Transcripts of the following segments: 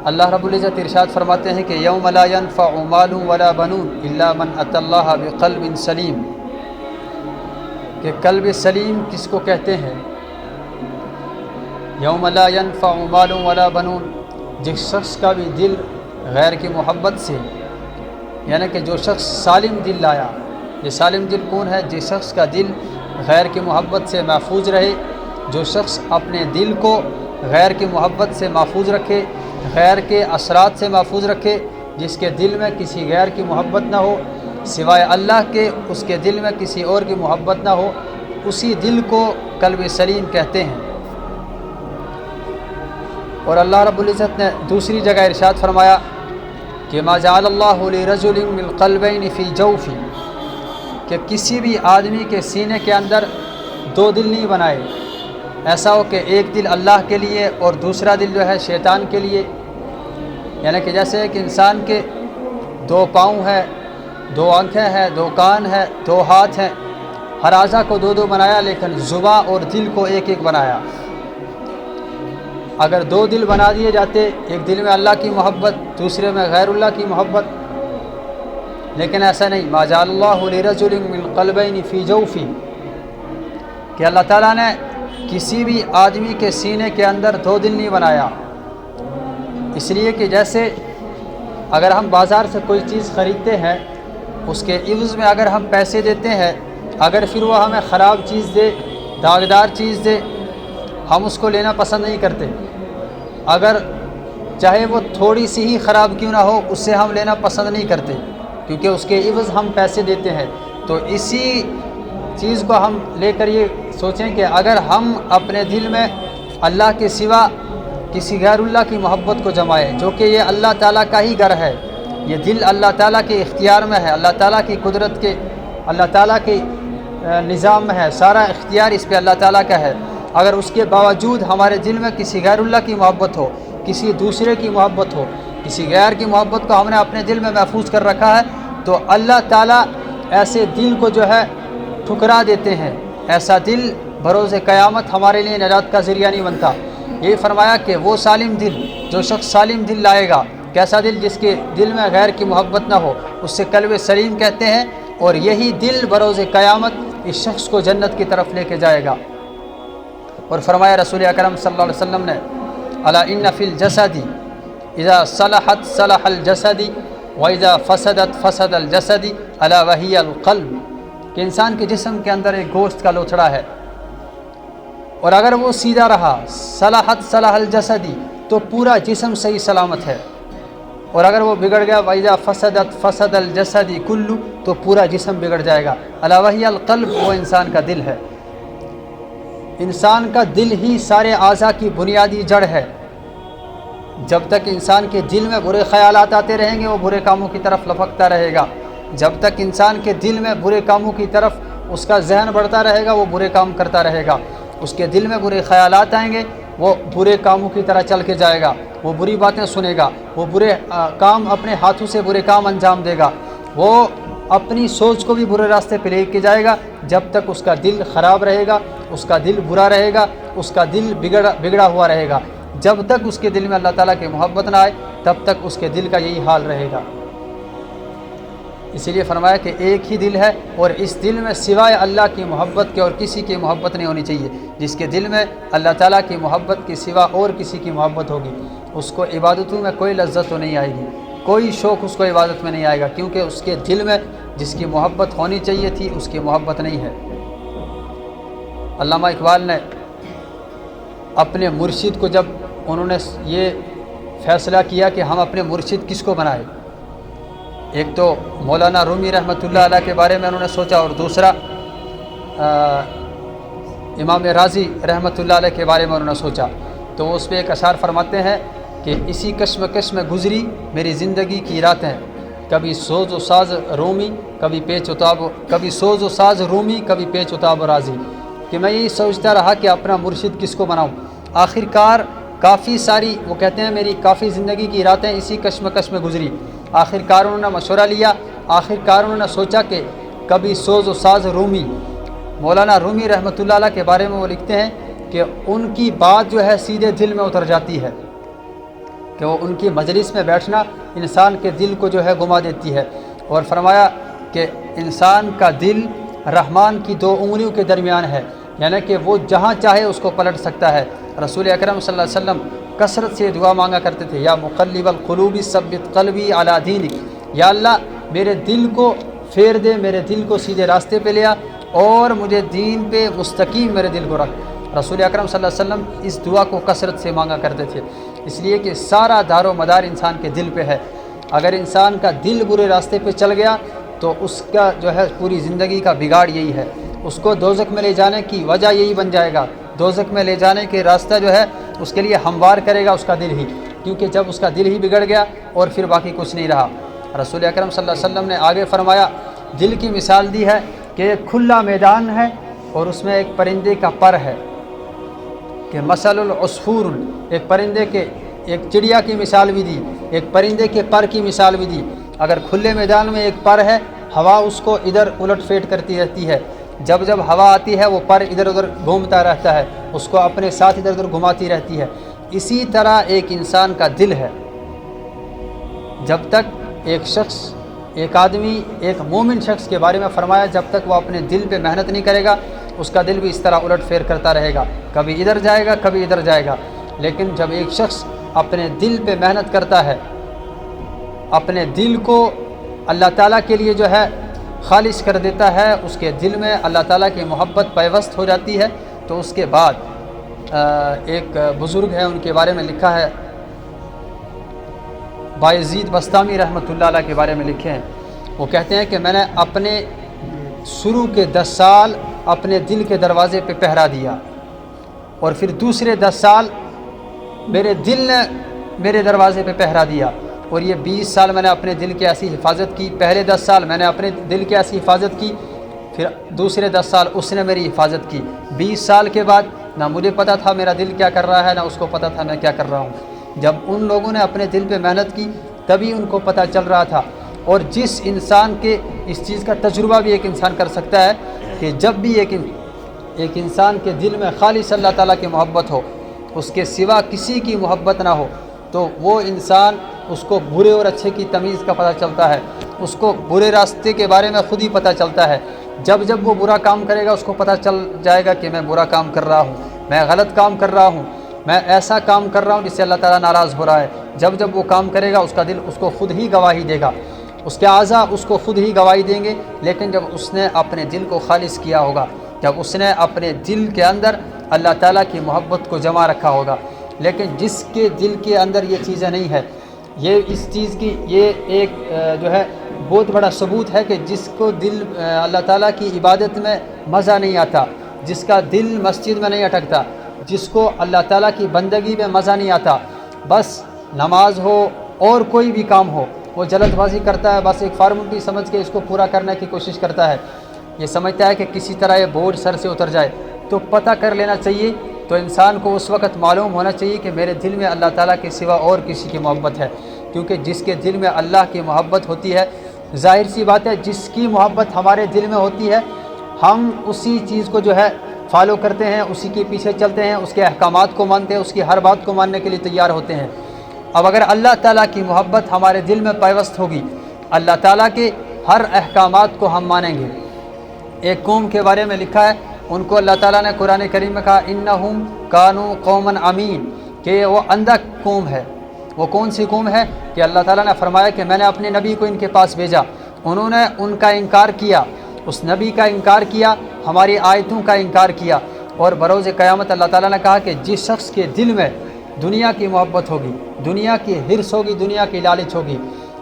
اللہ رب العزت ارشاد فرماتے ہیں کہ یوم لا ينفع مال ولا بنون الا من اتى اللہ بقلب سلیم، کہ قلب سلیم کس کو کہتے ہیں؟ یوم لا ينفع مال ولا بنون، جس شخص کا بھی دل غیر کی محبت سے، یعنی کہ جو شخص سالم دل لایا، یہ سالم دل کون ہے؟ جس شخص کا دل غیر کی محبت سے محفوظ رہے، جو شخص اپنے دل کو غیر کی محبت سے محفوظ رکھے، غیر کے اثرات سے محفوظ رکھے، جس کے دل میں کسی غیر کی محبت نہ ہو سوائے اللہ کے، اس کے دل میں کسی اور کی محبت نہ ہو، اسی دل کو قلب سلیم کہتے ہیں۔ اور اللہ رب العزت نے دوسری جگہ ارشاد فرمایا کہ ما جعل اللہ لرجل من قلبین فی جوفہ، کہ کسی بھی آدمی کے سینے کے اندر دو دل نہیں بنائے، ایسا ہو کہ ایک دل اللہ کے لیے اور دوسرا دل جو ہے شیطان کے لیے۔ یعنی کہ جیسے کہ انسان کے دو پاؤں ہیں، دو آنکھیں ہیں، دو کان ہیں، دو ہاتھ ہیں، ہر اعضا کو دو دو بنایا، لیکن زبان اور دل کو ایک ایک بنایا۔ اگر دو دل بنا دیے جاتے، ایک دل میں اللہ کی محبت، دوسرے میں غیر اللہ کی محبت، لیکن ایسا نہیں۔ ما جعل اللہ لرجل من قلبین فی جوفہ، کہ اللہ تعالیٰ نے کسی بھی آدمی کے سینے کے اندر دو دل نہیں بنایا، اس لیے کہ جیسے اگر ہم بازار سے کوئی چیز خریدتے ہیں، اس کے عوض میں اگر ہم پیسے دیتے ہیں، اگر پھر وہ ہمیں خراب چیز دے، داغدار چیز دے، ہم اس کو لینا پسند نہیں کرتے، اگر چاہے وہ تھوڑی سی ہی خراب کیوں نہ ہو، اس سے ہم لینا پسند نہیں کرتے، کیونکہ اس کے عوض ہم پیسے دیتے ہیں۔ تو اسی چیز کو ہم لے کر یہ سوچیں کہ اگر ہم اپنے دل میں اللہ کے سوا کسی غیر اللہ کی محبت کو جمائیں، جو کہ یہ اللہ تعالیٰ کا ہی گھر ہے، یہ دل اللہ تعالیٰ کے اختیار میں ہے، اللہ تعالیٰ کی قدرت کے، اللہ تعالیٰ کے نظام میں ہے، سارا اختیار اس پہ اللہ تعالیٰ کا ہے، اگر اس کے باوجود ہمارے دل میں کسی غیر اللہ کی محبت ہو، کسی دوسرے کی محبت ہو، کسی غیر کی محبت کو ہم نے اپنے دل میں محفوظ کر رکھا ہے، تو اللہ تعالیٰ ایسے دل کو جو ہے ٹھکرا دیتے ہیں۔ ایسا دل بروز قیامت ہمارے لیے نجات کا ذریعہ نہیں بنتا۔ یہ فرمایا کہ وہ سالم دل، جو شخص سالم دل لائے گا، کیسا دل؟ جس کے دل میں غیر کی محبت نہ ہو، اس سے قلب سلیم کہتے ہیں، اور یہی دل بروز قیامت اس شخص کو جنت کی طرف لے کے جائے گا۔ اور فرمایا رسول اکرم صلی اللہ علیہ وسلم نے، الا ان فی الجسد اذا صلحت صلح الجسد واذا فسدت فسد الجسد الا وهي القلب، کہ انسان کے جسم کے اندر ایک گوشت کا لوتھڑا ہے، اور اگر وہ سیدھا رہا، صلحت صلح الجسدی، تو پورا جسم صحیح سلامت ہے، اور اگر وہ بگڑ گیا، وَإِذَا فَسَدَتْ فَسَدَ الْجَسَدِ كُلُّ، تو پورا جسم بگڑ جائے گا۔ الا وَهِيَ الْقَلْبُ، وہ انسان کا دل ہے۔ انسان کا دل ہی سارے اعضاء کی بنیادی جڑ ہے۔ جب تک انسان کے دل میں برے خیالات آتے رہیں گے، وہ برے کاموں کی طرف لپکتا رہے گا۔ جب تک انسان کے دل میں برے کاموں کی طرف اس کا ذہن بڑھتا رہے گا، وہ برے کام کرتا رہے گا۔ اس کے دل میں برے خیالات آئیں گے، وہ برے کاموں کی طرح چل کے جائے گا، وہ بری باتیں سنے گا، وہ برے کام، اپنے ہاتھوں سے برے کام انجام دے گا، وہ اپنی سوچ کو بھی برے راستے پہ لے کے جائے گا۔ جب تک اس کا دل خراب رہے گا، اس کا دل برا رہے گا، اس کا دل بگڑا ہوا رہے گا، جب تک اس کے دل میں اللہ تعالیٰ کی محبت نہ آئے، تب تک اس کے دل کا یہی حال رہے گا۔ اسی لیے فرمایا کہ ایک ہی دل ہے، اور اس دل میں سوائے اللہ کی محبت کے اور کسی کی محبت نہیں ہونی چاہیے۔ جس کے دل میں اللہ تعالیٰ کی محبت کے سوا اور کسی کی محبت ہوگی، اس کو عبادتوں میں کوئی لذت تو نہیں آئے گی، کوئی شوق اس کو عبادت میں نہیں آئے گا، کیونکہ اس کے دل میں جس کی محبت ہونی چاہیے تھی، اس کی محبت نہیں ہے۔ علامہ اقبال نے اپنے مرشد کو، جب انہوں نے یہ فیصلہ کیا کہ ہم اپنے مرشد کس کو بنائے، ایک تو مولانا رومی رحمۃ اللہ علیہ کے بارے میں انہوں نے سوچا، اور دوسرا امام رازی رحمۃ اللہ علیہ کے بارے میں انہوں نے سوچا، تو وہ اس پہ ایک اشعار فرماتے ہیں کہ اسی کشمکش میں گزری میری زندگی کی راتیں، کبھی سوز و ساز رومی، کبھی سوز و ساز رومی، کبھی پیچ و تاب رازی، کہ میں یہی سوچتا رہا کہ اپنا مرشد کس کو بناؤں۔ آخر کار کافی ساری، وہ کہتے ہیں میری کافی زندگی کی راتیں اسی کشمکش میں گزری، آخر کار انہوں نے مشورہ لیا، آخر کار انہوں نے سوچا کہ کبھی سوز و ساز رومی، مولانا رومی رحمۃ اللہ علیہ کے بارے میں وہ لکھتے ہیں کہ ان کی بات جو ہے سیدھے دل میں اتر جاتی ہے، کہ وہ ان کی مجلس میں بیٹھنا انسان کے دل کو جو ہے گما دیتی ہے، اور فرمایا کہ انسان کا دل رحمان کی دو انگلیوں کے درمیان ہے، یعنی کہ وہ جہاں چاہے اس کو پلٹ سکتا ہے۔ رسول اکرم صلی اللہ علیہ وسلم کثرت سے دعا مانگا کرتے تھے، یا مقلب القلوب ثبت قلبی علی دینک، یا اللہ میرے دل کو پھیر دے، میرے دل کو سیدھے راستے پہ لیا اور مجھے دین پہ مستقیم میرے دل کو رکھ۔ رسول اکرم صلی اللہ علیہ وسلم اس دعا کو کثرت سے مانگا کرتے تھے، اس لیے کہ سارا دار و مدار انسان کے دل پہ ہے۔ اگر انسان کا دل برے راستے پہ چل گیا تو اس کا جو ہے پوری زندگی کا بگاڑ یہی ہے، اس کو دوزخ میں لے جانے کی وجہ یہی بن جائے گا، دوزخ میں لے جانے کے راستہ جو ہے اس کے لیے ہموار کرے گا اس کا دل ہی، کیونکہ جب اس کا دل ہی بگڑ گیا اور پھر باقی کچھ نہیں رہا۔ رسول اکرم صلی اللہ علیہ وسلم نے آگے فرمایا، دل کی مثال دی ہے کہ ایک کھلا میدان ہے اور اس میں ایک پرندے کا پر ہے، کہ مثل العصفور، ایک پرندے کے، ایک چڑیا کی مثال بھی دی، ایک پرندے کے پر کی مثال بھی دی۔ اگر کھلے میدان میں ایک پر ہے، ہوا اس کو ادھر الٹ پھیٹ کرتی رہتی ہے، جب جب ہوا آتی ہے وہ پر ادھر ادھر گھومتا رہتا ہے، اس کو اپنے ساتھ ادھر ادھر گھماتی رہتی ہے۔ اسی طرح ایک انسان کا دل ہے، جب تک ایک شخص، ایک آدمی، ایک مومن شخص کے بارے میں فرمایا، جب تک وہ اپنے دل پہ محنت نہیں کرے گا اس کا دل بھی اس طرح الٹ پھیر کرتا رہے گا، کبھی ادھر جائے گا کبھی ادھر جائے گا۔ لیکن جب ایک شخص اپنے دل پہ محنت کرتا ہے، اپنے دل کو اللہ تعالیٰ کے لیے جو ہے خالص کر دیتا ہے، اس کے دل میں اللہ تعالیٰ کی محبت پیوست ہو جاتی ہے، تو اس کے بعد ایک بزرگ ہے، ان کے بارے میں لکھا ہے، بایزید بستامی رحمۃ اللہ علیہ کے بارے میں لکھے ہیں، وہ کہتے ہیں کہ میں نے اپنے شروع کے 10 سال اپنے دل کے دروازے پہ پہرا دیا، اور پھر دوسرے 10 سال میرے دل نے میرے دروازے پہ پہرا دیا، اور یہ 20 سال میں نے اپنے دل کی ایسی حفاظت کی۔ پہلے 10 سال میں نے اپنے دل کی ایسی حفاظت کی، پھر دوسرے 10 سال اس نے میری حفاظت کی۔ 20 سال کے بعد نہ مجھے پتہ تھا میرا دل کیا کر رہا ہے، نہ اس کو پتہ تھا میں کیا کر رہا ہوں۔ جب ان لوگوں نے اپنے دل پہ محنت کی تبھی ان کو پتہ چل رہا تھا۔ اور جس انسان کے اس چیز کا تجربہ بھی ایک انسان کر سکتا ہے کہ جب بھی ایک انسان کے دل میں خالص اللہ تعالیٰ کی محبت ہو، اس کے سوا کسی کی محبت نہ ہو، تو وہ انسان، اس کو برے اور اچھے کی تمیز کا پتہ چلتا ہے، اس کو برے راستے کے بارے میں خود ہی پتہ چلتا ہے۔ جب جب وہ برا کام کرے گا اس کو پتہ چل جائے گا کہ میں برا کام کر رہا ہوں، میں غلط کام کر رہا ہوں، میں ایسا کام کر رہا ہوں جس سے اللہ تعالیٰ ناراض ہو رہا ہے۔ جب جب وہ کام کرے گا اس کا دل اس کو خود ہی گواہی دے گا، اس کے اعضاء اس کو خود ہی گواہی دیں گے۔ لیکن جب اس نے اپنے دل کو خالص کیا ہوگا، جب اس نے اپنے دل کے اندر اللہ تعالیٰ کی محبت کو جمع رکھا ہوگا، لیکن جس کے دل کے اندر یہ چیزیں نہیں ہے، یہ اس چیز کی یہ ایک جو ہے بہت بڑا ثبوت ہے کہ جس کو دل اللہ تعالیٰ کی عبادت میں مزہ نہیں آتا، جس کا دل مسجد میں نہیں اٹکتا، جس کو اللہ تعالیٰ کی بندگی میں مزہ نہیں آتا، بس نماز ہو اور کوئی بھی کام ہو وہ جلد بازی کرتا ہے، بس ایک فارمیلٹی سمجھ کے اس کو پورا کرنے کی کوشش کرتا ہے، یہ سمجھتا ہے کہ کسی طرح یہ بوجھ سر سے اتر جائے، تو پتہ کر لینا چاہیے، تو انسان کو اس وقت معلوم ہونا چاہیے کہ میرے دل میں اللہ تعالیٰ کے سوا اور کسی کی محبت ہے، کیونکہ جس کے دل میں اللہ کی محبت ہوتی ہے، ظاہر سی بات ہے جس کی محبت ہمارے دل میں ہوتی ہے ہم اسی چیز کو جو ہے فالو کرتے ہیں، اسی کے پیچھے چلتے ہیں، اس کے احکامات کو مانتے ہیں، اس کی ہر بات کو ماننے کے لیے تیار ہوتے ہیں۔ اب اگر اللہ تعالیٰ کی محبت ہمارے دل میں پیوست ہوگی، اللہ تعالیٰ کے ہر احکامات کو ہم مانیں گے۔ ایک قوم کے بارے میں لکھا ہے، ان کو اللہ تعالیٰ نے قرآن کریم میں کہا انہم کانوا قوما عمین، کہ وہ اندھا قوم ہے۔ وہ کون سی قوم ہے کہ اللہ تعالیٰ نے فرمایا کہ میں نے اپنے نبی کو ان کے پاس بھیجا، انہوں نے ان کا انکار کیا، اس نبی کا انکار کیا، ہماری آیتوں کا انکار کیا، اور بروز قیامت اللہ تعالیٰ نے کہا کہ جس شخص کے دل میں دنیا کی محبت ہوگی، دنیا کی حرص ہوگی، دنیا کی لالچ ہوگی،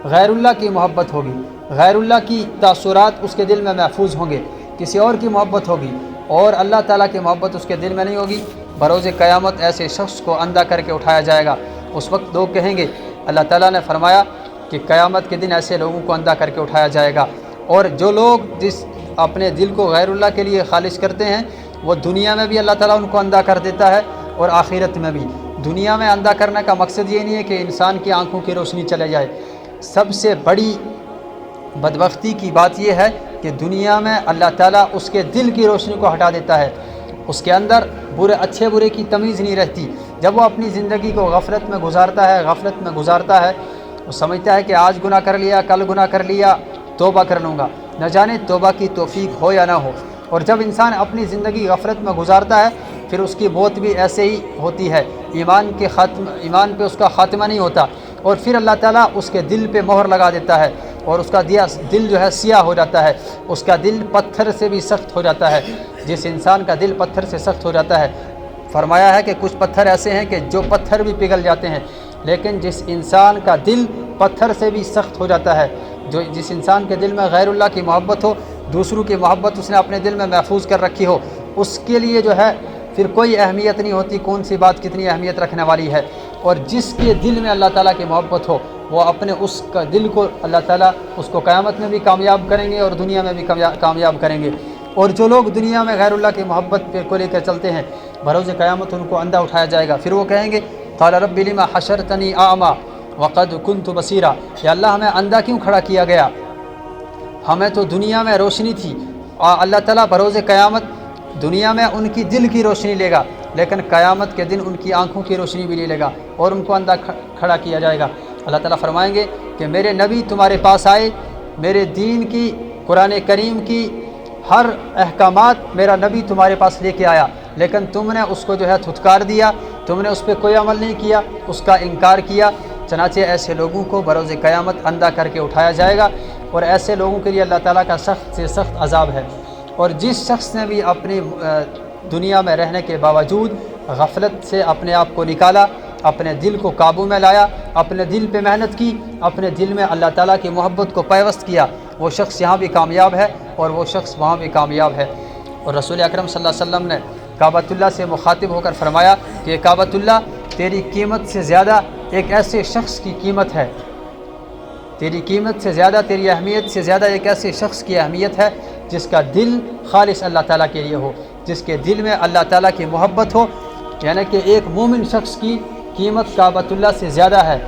غیر اللہ کی محبت ہوگی، غیر اللہ کی تاثرات اس کے دل میں محفوظ ہوں گے، کسی اور کی محبت ہوگی اور اللہ تعالیٰ کی محبت اس کے دل میں نہیں ہوگی، بروز قیامت ایسے شخص کو اندھا کر کے اٹھایا جائے گا۔ اس وقت لوگ کہیں گے، اللہ تعالیٰ نے فرمایا کہ قیامت کے دن ایسے لوگوں کو اندھا کر کے اٹھایا جائے گا، اور جو لوگ جس اپنے دل کو غیر اللہ کے لیے خالص کرتے ہیں وہ دنیا میں بھی اللہ تعالیٰ ان کو اندھا کر دیتا ہے اور آخرت میں بھی۔ دنیا میں اندھا کرنے کا مقصد یہ نہیں ہے کہ انسان کی آنکھوں کی روشنی چلے جائے، سب سے بڑی بدبختی کی بات یہ ہے کہ دنیا میں اللہ تعالیٰ اس کے دل کی روشنی کو ہٹا دیتا ہے، اس کے اندر برے اچھے برے کی تمیز نہیں رہتی، جب وہ اپنی زندگی کو غفلت میں گزارتا ہے وہ سمجھتا ہے کہ آج گناہ کر لیا، کل گناہ کر لیا، توبہ کر لوں گا، نہ جانے توبہ کی توفیق ہو یا نہ ہو۔ اور جب انسان اپنی زندگی غفلت میں گزارتا ہے پھر اس کی موت بھی ایسے ہی ہوتی ہے، ایمان پہ اس کا خاتمہ نہیں ہوتا، اور پھر اللہ تعالیٰ اس کے دل پہ مہر لگا دیتا ہے اور اس کا دل جو ہے سیاہ ہو جاتا ہے، اس کا دل پتھر سے بھی سخت ہو جاتا ہے۔ جس انسان کا دل پتھر سے سخت ہو جاتا ہے، فرمایا ہے کہ کچھ پتھر ایسے ہیں کہ جو پتھر بھی پگھل جاتے ہیں، لیکن جس انسان کا دل پتھر سے بھی سخت ہو جاتا ہے، جس انسان کے دل میں غیر اللہ کی محبت ہو، دوسروں کی محبت اس نے اپنے دل میں محفوظ کر رکھی ہو، اس کے لیے جو ہے پھر کوئی اہمیت نہیں ہوتی کون سی بات کتنی اہمیت رکھنے والی ہے۔ اور جس کے دل میں اللہ تعالیٰ کی محبت ہو وہ اپنے اس کا دل کو اللہ تعالیٰ اس کو قیامت میں بھی کامیاب کریں گے اور دنیا میں بھی کامیاب کریں گے۔ اور جو لوگ دنیا میں غیر اللہ کی محبت کو لے کر چلتے ہیں، بروز قیامت ان کو اندھا اٹھایا جائے گا، پھر وہ کہیں گے قال رب لما حشرتنی اعمی وقد كنت بصیرا، یا اللہ ہمیں اندھا کیوں کھڑا کیا گیا، ہمیں تو دنیا میں روشنی تھی۔ اور اللہ تعالیٰ بروز قیامت دنیا میں ان کی دل کی روشنی لے گا، لیکن قیامت کے دن ان کی آنکھوں کی روشنی بھی نہیں لے گا اور ان کو اندھا کھڑا کیا جائے گا۔ اللہ تعالیٰ فرمائیں گے کہ میرے نبی تمہارے پاس آئے، میرے دین کی، قرآن کریم کی ہر احکامات میرا نبی تمہارے پاس لے کے آیا، لیکن تم نے اس کو جو ہے دھتکار دیا، تم نے اس پہ کوئی عمل نہیں کیا، اس کا انکار کیا۔ چنانچہ ایسے لوگوں کو بروز قیامت اندھا کر کے اٹھایا جائے گا، اور ایسے لوگوں کے لیے اللہ تعالیٰ کا سخت سے سخت عذاب ہے۔ اور جس شخص نے بھی اپنی دنیا میں رہنے کے باوجود غفلت سے اپنے آپ کو نکالا، اپنے دل کو قابو میں لایا، اپنے دل پہ محنت کی، اپنے دل میں اللہ تعالیٰ کی محبت کو پیوست کیا، وہ شخص یہاں بھی کامیاب ہے اور وہ شخص وہاں بھی کامیاب ہے۔ اور رسول اکرم صلی اللہ علیہ وسلم نے کعبۃ اللہ سے مخاطب ہو کر فرمایا کہ کعبۃ اللہ تیری قیمت سے زیادہ ایک ایسے شخص کی قیمت ہے، تیری قیمت سے زیادہ، تیری اہمیت سے زیادہ ایک ایسے شخص کی اہمیت ہے جس کا دل خالص اللہ تعالیٰ کے لیے ہو، جس کے دل میں اللہ تعالیٰ کی محبت ہو، یعنی کہ ایک مومن شخص کی قیمت کعبۃ اللہ سے زیادہ ہے۔